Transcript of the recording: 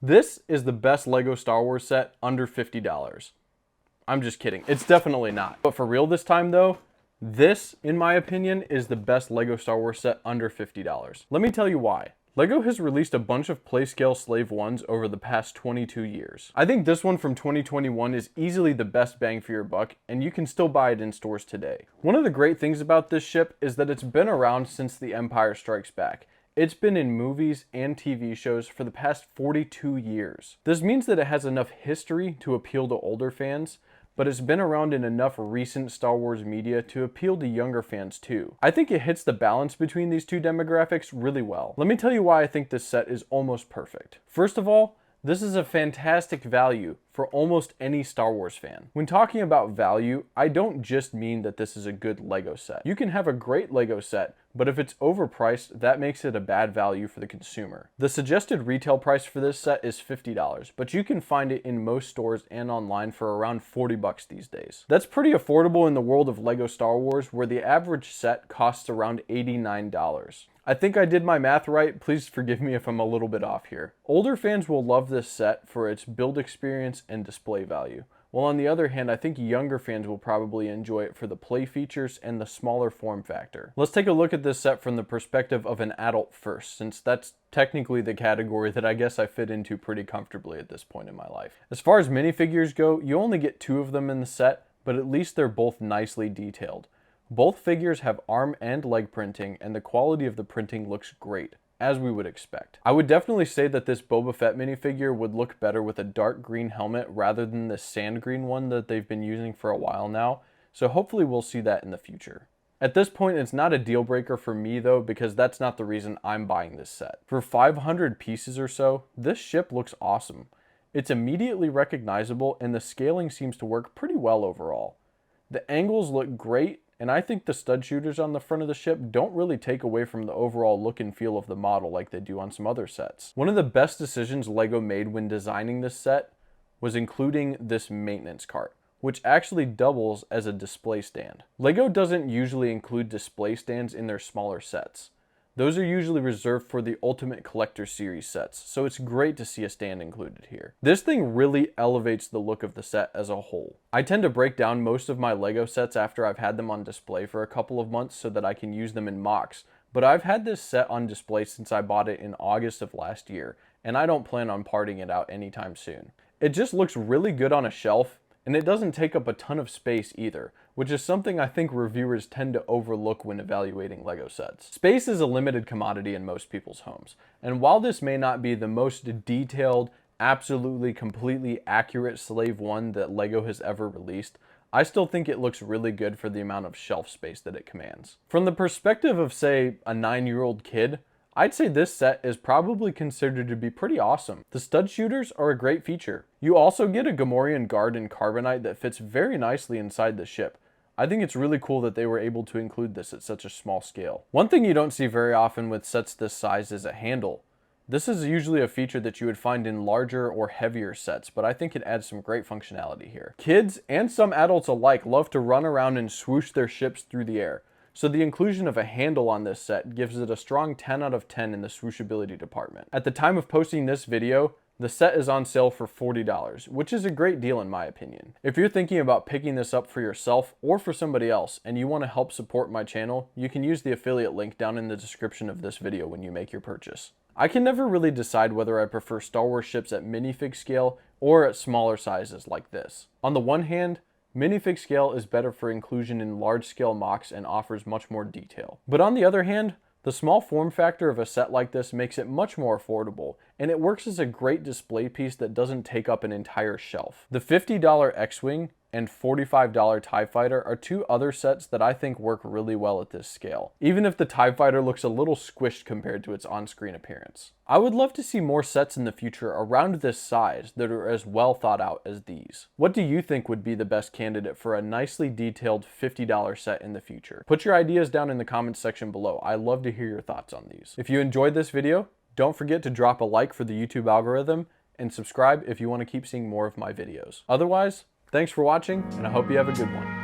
This is the best LEGO Star Wars set under $50. I'm just kidding. It's definitely not. But for real this time though, this, in my opinion, is the best LEGO Star Wars set under $50. Let me tell you why. LEGO has released a bunch of Playscale Slave 1s over the past 22 years. I think this one from 2021 is easily the best bang for your buck, and you can still buy it in stores today. One of the great things about this ship is that it's been around since The Empire Strikes Back. It's been in movies and TV shows for the past 42 years. This means that it has enough history to appeal to older fans, but it's been around in enough recent Star Wars media to appeal to younger fans too. I think it hits the balance between these two demographics really well. Let me tell you why I think this set is almost perfect. First of all, this is a fantastic value for almost any Star Wars fan. When talking about value, I don't just mean that this is a good LEGO set. You can have a great LEGO set, but if it's overpriced, that makes it a bad value for the consumer. The suggested retail price for this set is $50, but you can find it in most stores and online for around $40 these days. That's pretty affordable in the world of LEGO Star Wars, where the average set costs around $89. I think I did my math right. Please forgive me if I'm a little bit off here. Older fans will love this set for its build experience and display value. While on the other hand, I think younger fans will probably enjoy it for the play features and the smaller form factor. Let's take a look at this set from the perspective of an adult first, since that's technically the category that I guess I fit into pretty comfortably at this point in my life. As far as minifigures go, you only get 2 of them in the set, but at least they're both nicely detailed. Both figures have arm and leg printing, and the quality of the printing looks great, as we would expect. I would definitely say that this Boba Fett minifigure would look better with a dark green helmet rather than the sand green one that they've been using for a while now, so hopefully we'll see that in the future. At this point, it's not a deal breaker for me though, because that's not the reason I'm buying this set. For 500 pieces or so, this ship looks awesome. It's immediately recognizable, and the scaling seems to work pretty well overall. The angles look great, and I think the stud shooters on the front of the ship don't really take away from the overall look and feel of the model like they do on some other sets. One of the best decisions LEGO made when designing this set was including this maintenance cart, which actually doubles as a display stand. LEGO doesn't usually include display stands in their smaller sets. Those are usually reserved for the Ultimate Collector Series sets, so it's great to see a stand included here. This thing really elevates the look of the set as a whole. I tend to break down most of my LEGO sets after I've had them on display for a couple of months so that I can use them in mocks, but I've had this set on display since I bought it in August of last year, and I don't plan on parting it out anytime soon. It just looks really good on a shelf, and it doesn't take up a ton of space either, which is something I think reviewers tend to overlook when evaluating LEGO sets. Space is a limited commodity in most people's homes, and while this may not be the most detailed, absolutely completely accurate Slave 1 that LEGO has ever released, I still think it looks really good for the amount of shelf space that it commands. From the perspective of, say, a 9-year-old kid, I'd say this set is probably considered to be pretty awesome. The stud shooters are a great feature. You also get a Gamorrean guard in carbonite that fits very nicely inside the ship. I think it's really cool that they were able to include this at such a small scale. One thing you don't see very often with sets this size is a handle. This is usually a feature that you would find in larger or heavier sets, but I think it adds some great functionality here. Kids and some adults alike love to run around and swoosh their ships through the air. So the inclusion of a handle on this set gives it a strong 10 out of 10 in the swooshability department. At the time of posting this video, the set is on sale for $40, which is a great deal in my opinion. If you're thinking about picking this up for yourself or for somebody else and you want to help support my channel, you can use the affiliate link down in the description of this video when you make your purchase. I can never really decide whether I prefer Star Wars ships at minifig scale or at smaller sizes like this. On the one hand, minifig scale is better for inclusion in large-scale mocks and offers much more detail. But on the other hand, the small form factor of a set like this makes it much more affordable, and it works as a great display piece that doesn't take up an entire shelf. The $50 X-Wing and $45 TIE Fighter are 2 other sets that I think work really well at this scale, even if the TIE Fighter looks a little squished compared to its on-screen appearance. I would love to see more sets in the future around this size that are as well thought out as these. What do you think would be the best candidate for a nicely detailed $50 set in the future? Put your ideas down in the comments section below. I love to hear your thoughts on these. If you enjoyed this video, don't forget to drop a like for the YouTube algorithm and subscribe if you want to keep seeing more of my videos. Otherwise, thanks for watching, and I hope you have a good one.